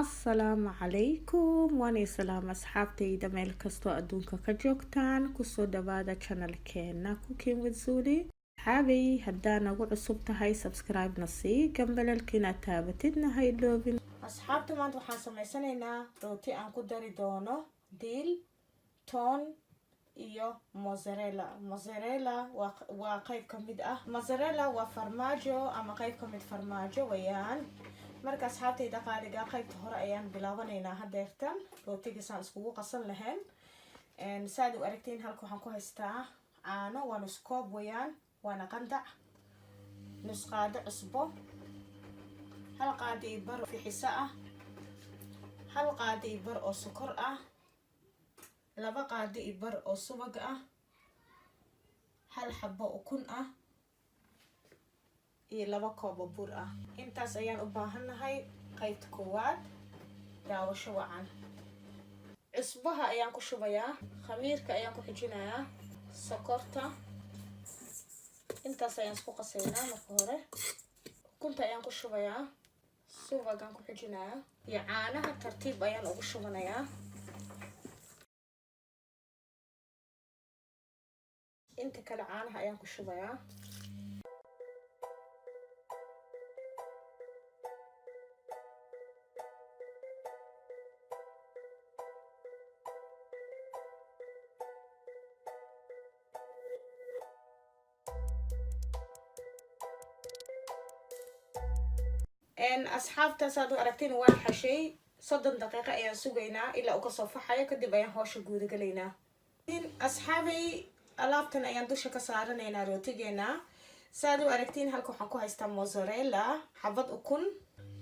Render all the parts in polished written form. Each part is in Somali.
Asalaamu calaykum waani salaam asxaabtayda meel kastoo adduunka ka joogtaan kusoo dhawaada channelkeena Cooking with Zuri. Xaabay haddaa nagu cusub tahay subscribe na sii gambalalkiina taabatidna ha iloobin. Asxaabta maanta waxaan sameysanaynaa rooti aan ku dari doono diil, toon iyo mozzarella waa qayb ka mid ah. Mozzarella waa farmaajo ama qayb ka mid farmaajo weeyaan. marka asxaabtayda qaaliga qaybta hore ayaan bilaabanaynaa hadeertan rootiga saan iskugu qasan lahayn saad u aragteen halka waxaan ku haystaa caano waa nus koob weeyaan waana qandac nus qaado cusbo hal qaado bar fixisa ah hal qaado bar oo sokor ah laba qaado bar oo subag ah hal xabo ukun ah iyo laba koob bur ah intaas ayaan u baahanahay qaybta koowaad daawasho wacan cusbaha ayaan ku shubayaa khamiirka ayaan ku xijinayaa sokorta intaas ayaan isku qasaynaa marka hore ukunta ayaan ku shubayaa subagaan ku xijinayaa iyo caanaha tartiib ayaan ugu shubanayaa inta kale caanaha ayaan ku shubayaa asxaabta saad u aragteen waan xashay 30 daqiiqo ayaan sugaynaa ilaa uu ka soo faxayo kadib ayaan hawsha guud galaynaa asxaabay alaabtan ayaan dusha ka saaranaynaa rootigeena saad u aragteen halka waxaan ku haystaa mozzarella xabad ukun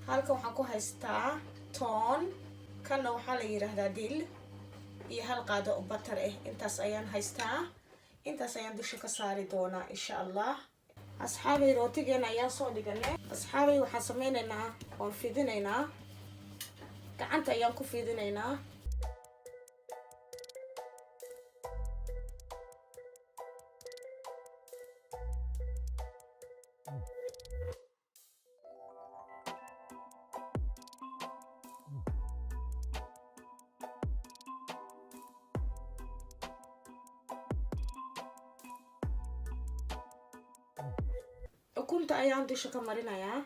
halka waxaan ku haystaa toon kana waxaa la yiraahdaa dil iyo hal qaado oo butter ah intaas ayaan haystaa intaas ayaan dusha ka saari doonaa insha Allah asxaabay rootigeena ayaan soo dhiganay asxaabay waxaan sameynaynaa waan fidinaynaa gacanta ayaan ku fidinaynaa ukunta ayaan dusha ka marinayaa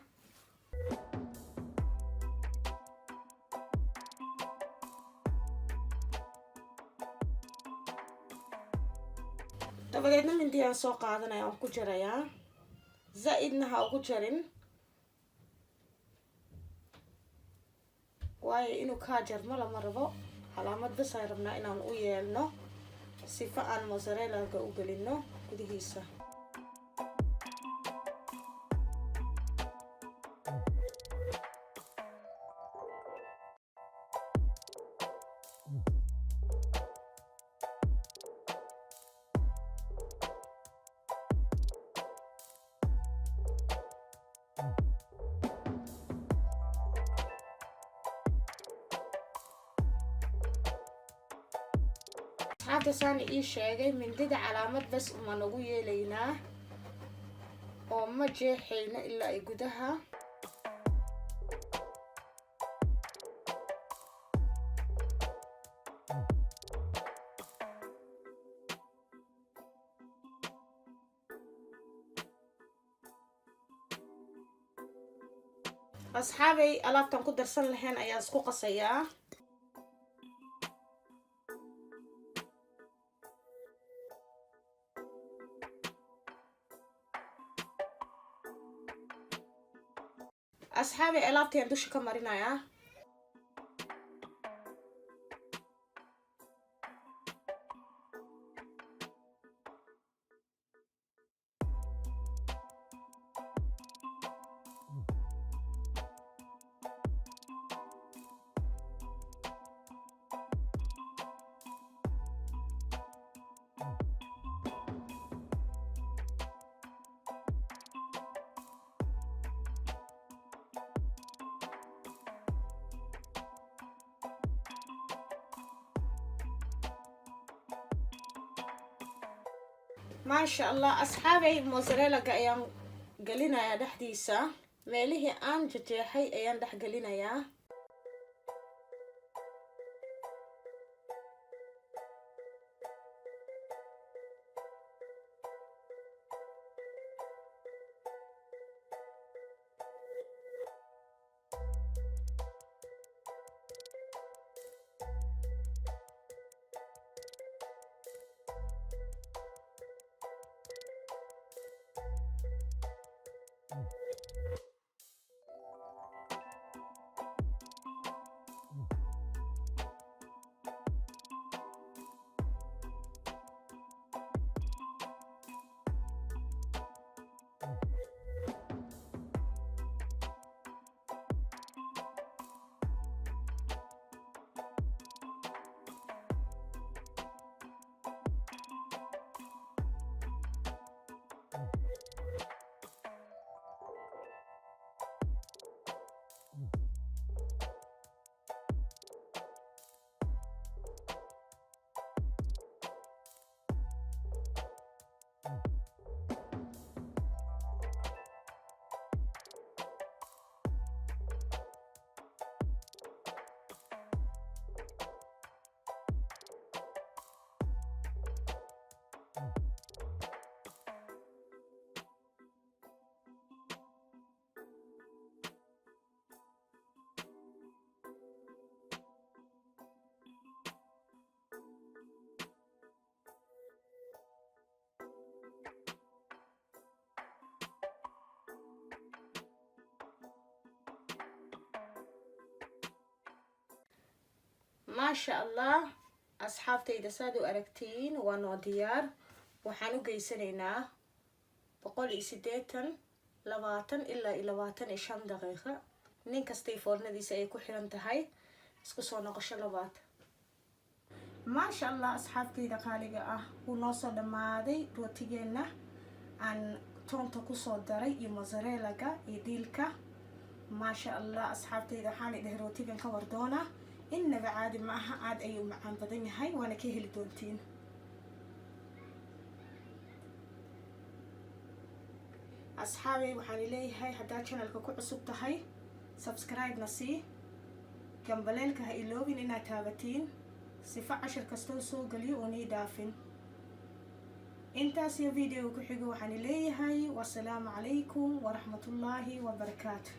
dabadeedna mindi aan soo qaadanaya aan ku jarayaa zaidna ha ugu jarin waayo inuu ka jarmo lama rabo calaamad bas aan rabnaa inaan u yeelno sifa aan mozzarella-ga u gelino gudihiisa hadda saan ii sheegay mindida calaamad bas uma nagu yeelaynaa oo ma jeexayna ilaa ay gudaha asxaabay alaabtan ku darsan lahayn ayaan isku qasayaa asxaabay alaabtaan dusha ka marinayaa ما شاء الله أصحابي موزاريلا قايم قلنا يا دحديسة ماليه أن جتيحي أيان دح قلنا يا ما شاء الله أصحابتي سادو أركتين وانو ديار وحانو قيسانينا بقول إسيديتن لباتن إلا لباتن إشام دقيقة نين كستي فورنا دي سايكو حيرانتهاي اسكو سو نقش لبات ما شاء الله أصحابتي قاليقة ونوصو دمادي روتيجينا عن تونتو كسو داري يموزاريلاقا يديلكا ما شاء الله أصحابتي حالي ده روتيجين كوردونا إنما عادي معها عاد أيو معان بدن هاي وانا كيهلي دونتين أصحابي وحاني لي هاي حدا channelka ku cusub tahay subscribe na sii gambaleelka ha iloobin inaad taabatiin sifa cashar kastoo soo galiyo oo nii dhaafin intaas iyo video ku xigo waxaan leeyahay wassalaamu calaykum waraxmatullaahi wabarakaatu